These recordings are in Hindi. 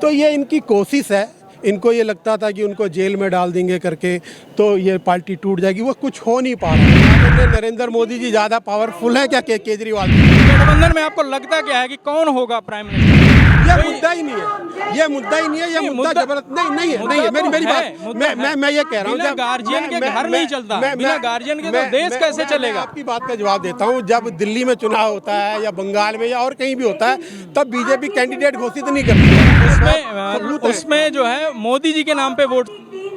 तो ये इनकी कोशिश है। इनको ये लगता था कि उनको जेल में डाल देंगे करके तो ये पार्टी टूट जाएगी, वो कुछ हो नहीं पा रहा। नरेंद्र मोदी जी ज़्यादा पावरफुल है क्या केजरीवाल? गठबंधन में आपको लगता क्या है कि कौन होगा प्राइम मिनिस्टर? ये मुद्दा ही नहीं है, ये मुद्दा ही नहीं है, ये मुद्दा जबरदस्त नहीं है, नहीं है। मेरी बात मैं ये कह रहा हूँ, बिना गार्जियन के घर नहीं चलता, बिना गार्जियन के तो देश कैसे चलेगा? आपकी बात का जवाब देता हूँ। जब दिल्ली में चुनाव होता है या बंगाल में या और कहीं भी होता है तब बीजेपी कैंडिडेट घोषित नहीं करती है। उसमें जो है मोदी जी के नाम पे वोट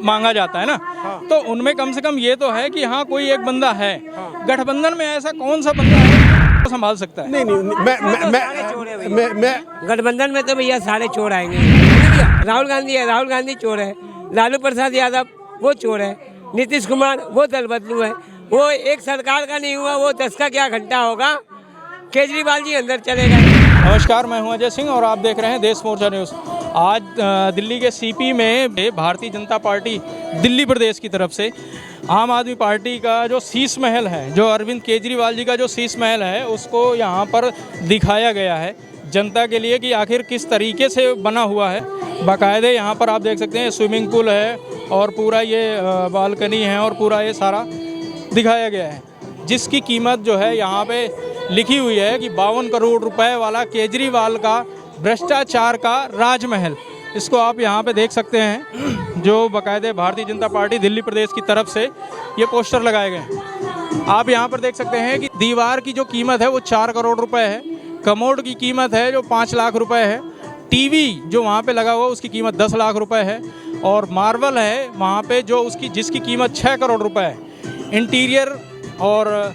मांगा जाता है ना, तो उनमें कम से कम ये तो है कि हाँ कोई एक बंदा है। गठबंधन में ऐसा कौन सा बंदा है जो संभाल सकता है? नहीं, मैं गठबंधन में तो भैया सारे चोर आएंगे। राहुल गांधी है, राहुल गांधी चोर है। लालू प्रसाद यादव वो चोर है। नीतीश कुमार वो दल बदलू है। वो एक सरकार का नहीं हुआ, वो 10 का क्या घंटा होगा। केजरीवाल जी अंदर चलेगा। नमस्कार, मैं हूं अजय सिंह और आप देख रहे हैं देश मोर्चा न्यूज़। आज दिल्ली के सीपी में भारतीय जनता पार्टी दिल्ली प्रदेश की तरफ से आम आदमी पार्टी का जो शीश महल है, जो अरविंद केजरीवाल जी का जो शीश महल है, उसको यहाँ पर दिखाया गया है जनता के लिए कि आखिर किस तरीके से बना हुआ है। बाकायदे यहाँ पर आप देख सकते हैं स्विमिंग पूल है और पूरा ये बालकनी है और पूरा ये सारा दिखाया गया है, जिसकी कीमत जो है यहाँ पे लिखी हुई है कि 52 करोड़ रुपए वाला केजरीवाल का भ्रष्टाचार का राजमहल। इसको आप यहाँ पे देख सकते हैं, जो बाकायदे भारतीय जनता पार्टी दिल्ली प्रदेश की तरफ से ये पोस्टर लगाए गए हैं। आप यहाँ पर देख सकते हैं कि दीवार की जो कीमत है वो 4 करोड़ रुपए है। कमोड की कीमत है जो 5 लाख रुपए है। टीवी जो वहाँ पे लगा हुआ उसकी कीमत 10 लाख रुपए है। और मार्बल है वहाँ पे जो जिसकी कीमत 6 करोड़ रुपए है। इंटीरियर और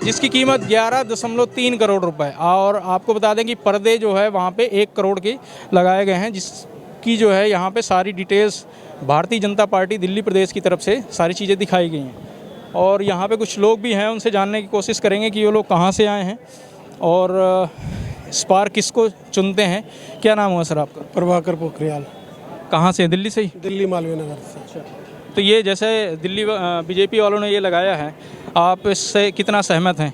जिसकी कीमत 11.3 करोड़ रुपए। और आपको बता दें कि पर्दे जो है वहाँ पे 1 करोड़ के लगाए गए हैं, जिसकी जो है यहाँ पे सारी डिटेल्स भारतीय जनता पार्टी दिल्ली प्रदेश की तरफ से सारी चीज़ें दिखाई गई हैं। और यहाँ पे कुछ लोग भी हैं, उनसे जानने की कोशिश करेंगे कि वो लोग कहाँ से आए हैं और इस बार किसको चुनते हैं। क्या नाम हुआ सर आपका? प्रभाकर पोखरियाल। कहाँ से? दिल्ली से ही? दिल्ली मालवीय नगर से। तो ये जैसे दिल्ली बीजेपी वालों ने ये लगाया है, आप इससे कितना सहमत हैं?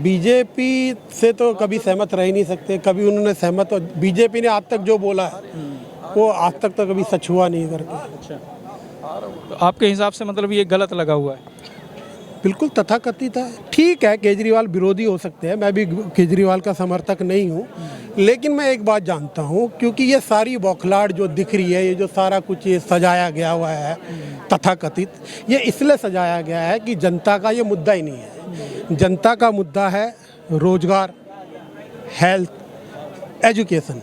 बीजेपी से तो कभी सहमत रह ही नहीं सकते। कभी उन्होंने सहमत, बीजेपी ने आज तक जो बोला है वो आज तक तो कभी सच हुआ नहीं करके। अच्छा, तो आपके हिसाब से मतलब ये गलत लगा हुआ है? बिल्कुल तथाकथित है। ठीक है, केजरीवाल विरोधी हो सकते हैं, मैं भी केजरीवाल का समर्थक नहीं हूँ, लेकिन मैं एक बात जानता हूँ, क्योंकि ये सारी बौखलाहट जो दिख रही है, ये जो सारा कुछ ये सजाया गया हुआ है तथाकथित, ये इसलिए सजाया गया है कि जनता का ये मुद्दा ही नहीं है। जनता का मुद्दा है रोजगार, हेल्थ, एजुकेशन।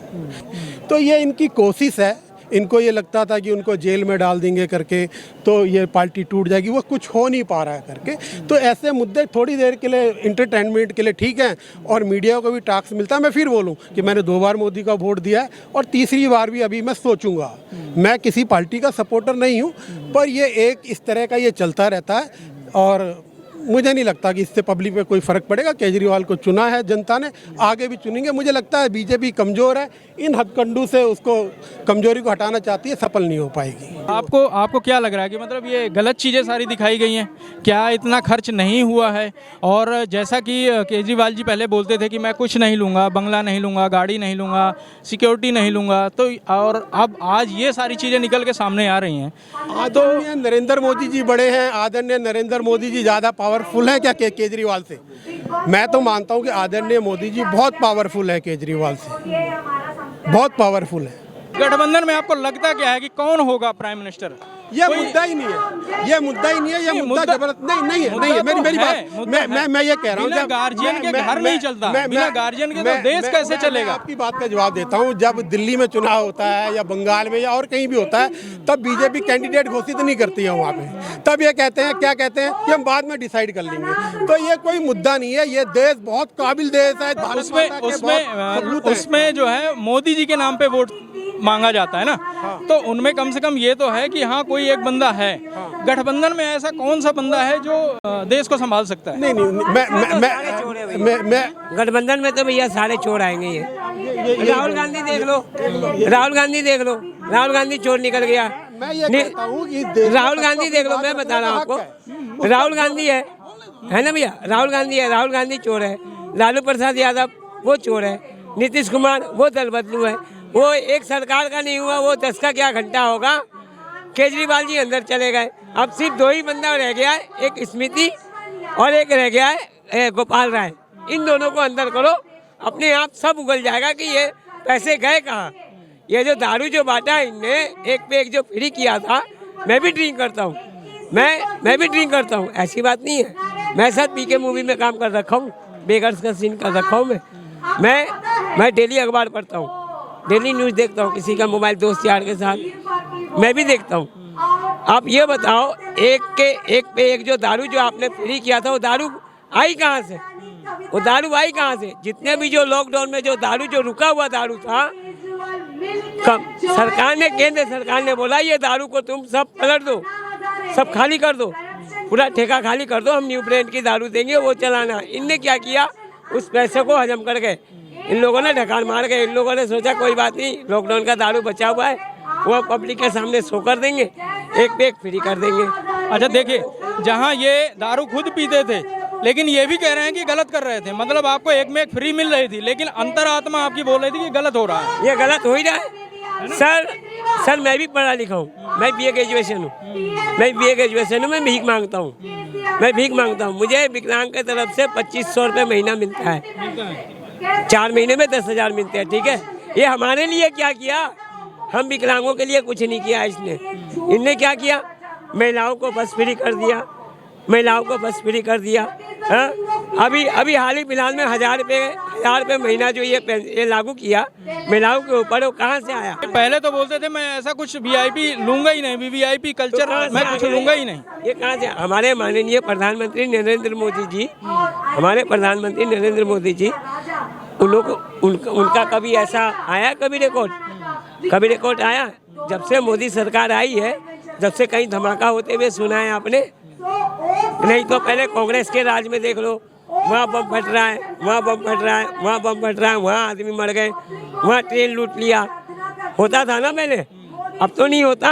तो ये इनकी कोशिश है। इनको ये लगता था कि उनको जेल में डाल देंगे करके तो ये पार्टी टूट जाएगी, वो कुछ हो नहीं पा रहा है करके। तो ऐसे मुद्दे थोड़ी देर के लिए इंटरटेनमेंट के लिए ठीक हैं और मीडिया को भी टास्क मिलता है। मैं फिर बोलूं कि मैंने 2 बार मोदी का वोट दिया है और तीसरी बार भी अभी मैं सोचूंगा। मैं किसी पार्टी का सपोर्टर नहीं हूँ, पर ये एक इस तरह का ये चलता रहता है और मुझे नहीं लगता कि इससे पब्लिक पे कोई फ़र्क पड़ेगा। केजरीवाल को चुना है जनता ने, आगे भी चुनेंगे। मुझे लगता है बीजेपी कमज़ोर है, इन हथकंडों से उसको कमजोरी को हटाना चाहती है, सफल नहीं हो पाएगी। आपको क्या लग रहा है कि मतलब ये गलत चीज़ें सारी दिखाई गई हैं? क्या इतना खर्च नहीं हुआ है? और जैसा कि केजरीवाल जी पहले बोलते थे कि मैं कुछ नहीं लूँगा, बंगला नहीं लूँगा, गाड़ी नहीं लूँगा, सिक्योरिटी नहीं लूँगा, तो और अब आज ये सारी चीज़ें निकल के सामने आ रही हैं। आदरणीय नरेंद्र मोदी जी बड़े हैं, आदरणीय नरेंद्र मोदी जी ज़्यादा पावरफुल है क्या केजरीवाल से? मैं तो मानता हूँ कि आदरणीय मोदी जी बहुत पावरफुल है, केजरीवाल से बहुत पावरफुल है। गठबंधन में आपको लगता क्या है कि कौन होगा प्राइम मिनिस्टर? ये मुद्दा ही नहीं है, ये मुद्दा ही नहीं है, ये मुद्दा जबरदस्त नहीं है। मेरी बात मैं ये कह रहा हूँ, बिना गार्जियन के घर नहीं चलता, बिना गार्जियन के तो देश कैसे चलेगा? आपकी बात का जवाब देता हूँ। जब दिल्ली में चुनाव होता है या बंगाल में या और कहीं भी होता है तब बीजेपी कैंडिडेट घोषित नहीं करती है वहाँ पे। तब ये कहते हैं, क्या कहते हैं कि हम बाद में डिसाइड कर लेंगे। तो ये कोई मुद्दा नहीं है। ये देश बहुत काबिल देश है। उसमें जो है मोदी जी के नाम पे वोट मांगा जाता है ना, तो उनमें कम से कम ये तो है कि हाँ कोई एक बंदा है। गठबंधन में ऐसा कौन सा बंदा है जो देश को संभाल सकता है? नहीं, मैं गठबंधन में तो भैया सारे चोर आएंगे। ये राहुल गांधी देख लो, राहुल गांधी देख लो, राहुल गांधी चोर निकल गया। मैं ये कहता हूँ कि राहुल गांधी देख लो, मैं बता रहा हूँ आपको, राहुल गांधी है ना भैया, राहुल गांधी है, राहुल गांधी चोर है। लालू प्रसाद यादव वो चोर है। नीतीश कुमार वो दल बदलू है। वो एक सरकार का नहीं हुआ, वो 10 का क्या घंटा होगा। केजरीवाल जी अंदर चले गए, अब सिर्फ 2 ही बंदा रह गया है, एक स्मृति और एक रह गया है गोपाल राय। इन दोनों को अंदर करो, अपने आप सब उगल जाएगा कि ये पैसे गए कहाँ। ये जो दारू जो बांटा है इनने, एक पे एक जो फ्री किया था, मैं भी ड्रिंक करता हूँ, मैं भी ड्रिंक करता हूँ, ऐसी बात नहीं है। मैं साथ पीके मूवी में काम कर रखा हूँ, बेगर्स का सीन कर रखा हूँ मैं डेली अखबार पढ़ता हूँ, डेली न्यूज़ देखता हूँ, किसी का मोबाइल दोस्त यार के साथ मैं भी देखता हूँ। आप ये बताओ, एक पे एक जो दारू जो आपने फ्री किया था, वो दारू आई कहाँ से? वो दारू आई कहाँ से? जितने भी जो लॉकडाउन में जो दारू जो रुका हुआ दारू था, सरकार ने, केंद्र सरकार ने बोला ये दारू को तुम सब पलट दो, सब खाली कर दो, पूरा ठेका खाली कर दो, हम न्यू ब्रांड की दारू देंगे वो चलाना। इनने क्या किया, उस पैसे को हजम कर गए, इन लोगों ने ढकार मार गए। इन लोगों ने सोचा कोई बात नहीं, लॉकडाउन का दारू बचा हुआ है, वो पब्लिक के सामने शो कर देंगे, एक पे एक फ्री कर देंगे। अच्छा देखिए, जहाँ ये दारू खुद पीते थे, लेकिन ये भी कह रहे हैं कि गलत कर रहे थे, मतलब आपको एक में एक फ्री मिल रही थी, लेकिन अंतरात्मा आपकी बोल रही थी कि गलत हो रहा है। ये गलत हो ही रहा है सर मैं भी पढ़ा लिखा हूँ, मैं BA ग्रेजुएशन हूँ, मैं भीख मांगता हूँ, मुझे विकलांग की तरफ से 2500 रुपये महीना मिलता है, 4 महीने में 10,000 मिलते हैं, ठीक है। ये हमारे लिए क्या किया, हम विकलांगों के लिए कुछ नहीं किया इनने क्या किया, महिलाओं को बस फ्री कर दिया, हाँ? अभी हाल ही फिलहाल में 1000 रुपये महीना जो ये लागू किया महिलाओं के ऊपर, वो कहाँ से आया? पहले तो बोलते थे मैं ऐसा कुछ VIP लूंगा ही नहीं, VVIP कल्चर मैं कुछ लूंगा ही नहीं। ये कहाँ से? हमारे माननीय प्रधानमंत्री नरेंद्र मोदी जी, उन लोग उनका कभी ऐसा आया, कभी रिकॉर्ड आया? जब से मोदी सरकार आई है, जब से कहीं धमाका होते हुए सुना है आपने? नहीं तो पहले कांग्रेस के राज में देख लो, वहाँ बम फट रहा है, वहाँ आदमी मर गए, वहाँ ट्रेन लूट लिया, होता था ना पहले, अब तो नहीं होता।